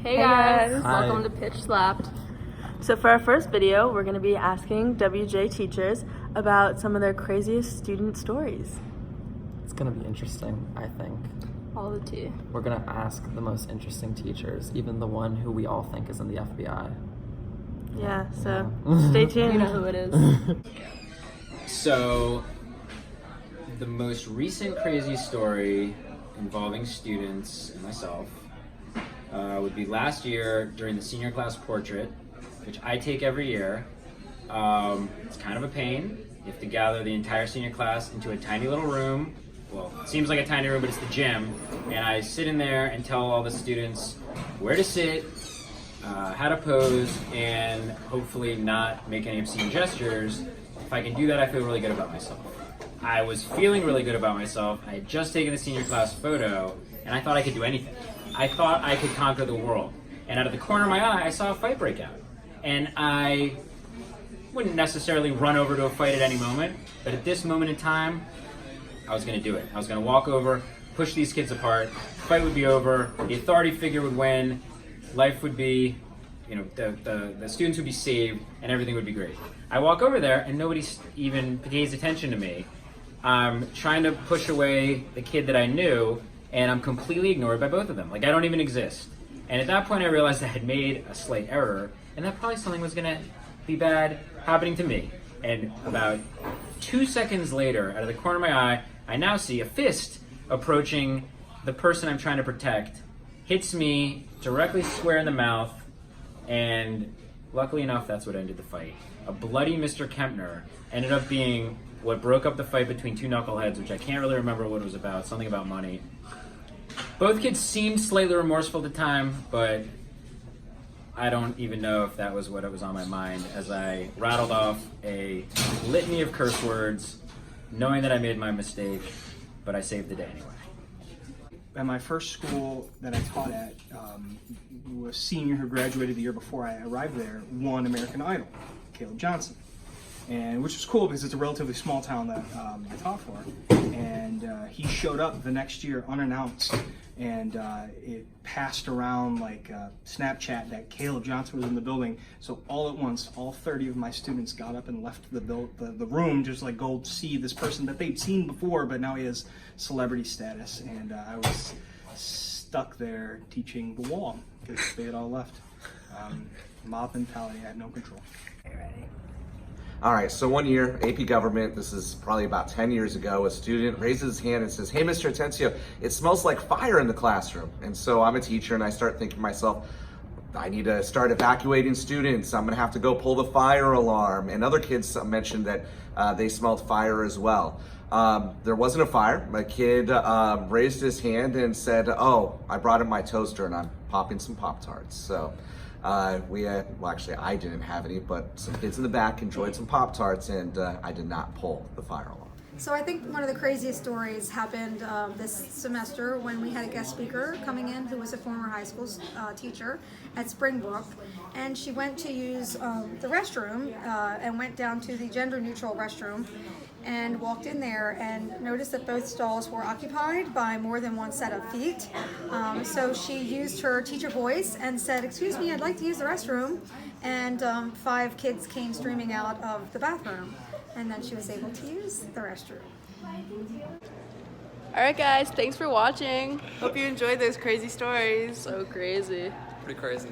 Hey guys, Hi. welcome to Pitch Slapped. So for our first video, we're going to be asking WJ teachers about some of their craziest student stories. It's gonna be interesting, I think. All the tea. We're gonna ask the most interesting teachers, even the one who we all think is in the FBI. Yeah, so Yeah. stay You tuned. know who it is. So, the most recent crazy story involving students and myself would be last year during the senior class portrait, which I take every year. It's kind of a pain. You have to gather the entire senior class into a tiny little room. Well, it seems like a tiny room, but it's the gym. And I sit in there and tell all the students where to sit, how to pose, and hopefully not make any obscene gestures. If I can do that, I feel really good about myself. I was feeling really good about myself. I had just taken the senior class photo, and I thought I could do anything. I thought I could conquer the world. And out of the corner of my eye, I saw a fight break out. And I wouldn't necessarily run over to a fight at any moment, but at this moment in time, I was going to do it. I was going to walk over, push these kids apart, fight would be over, the authority figure would win, life would be, the students would be saved, and everything would be great. I walk over there, and nobody even pays attention to me. I'm trying to push away the kid that I knew, and I'm completely ignored by both of them. Like, I don't even exist. And at that point, I realized I had made a slight error, and that probably something was going to be bad happening to me. And about 2 seconds later, out of the corner of my eye, I now see a fist approaching the person I'm trying to protect, hits me directly square in the mouth, and luckily enough, that's what ended the fight. A bloody Mr. Kempner ended up being what broke up the fight between two knuckleheads, which I can't really remember what it was about, something about money. Both kids seemed slightly remorseful at the time, but I don't even know if that was what was on my mind as I rattled off a litany of curse words, knowing that I made my mistake, but I saved the day anyway. At my first school that I taught at, a senior who graduated the year before I arrived there won American Idol, Caleb Johnson, and which was cool because it's a relatively small town that I taught for, and he showed up the next year unannounced, and it passed around like Snapchat that Caleb Johnson was in the building. So all at once, all 30 of my students got up and left the room, just like go see this person that they'd seen before, but now he has celebrity status. And I was stuck there teaching the wall because they had all left. Mob mentality, I had no control. All right, so one year, AP Government, this is probably about 10 years ago, a student raises his hand and says, "Hey, Mr. Atencio, it smells like fire in the classroom." And so I'm a teacher and I start thinking to myself, I need to start evacuating students. I'm gonna have to go pull the fire alarm. And other kids mentioned that they smelled fire as well. There wasn't a fire. My kid raised his hand and said, "Oh, I brought in my toaster and I'm popping some Pop-Tarts." So actually I didn't have any, but some kids in the back enjoyed some Pop-Tarts, and I did not pull the fire alarm. So I think one of the craziest stories happened this semester when we had a guest speaker coming in who was a former high school teacher at Springbrook, and she went to use the restroom and went down to the gender-neutral restroom and walked in there and noticed that both stalls were occupied by more than one set of feet. So she used her teacher voice and said, "Excuse me, I'd like to use the restroom." And 5 kids came streaming out of the bathroom. And then she was able to use the restroom. Alright guys, thanks for watching. Hope you enjoyed those crazy stories. So crazy. Pretty crazy.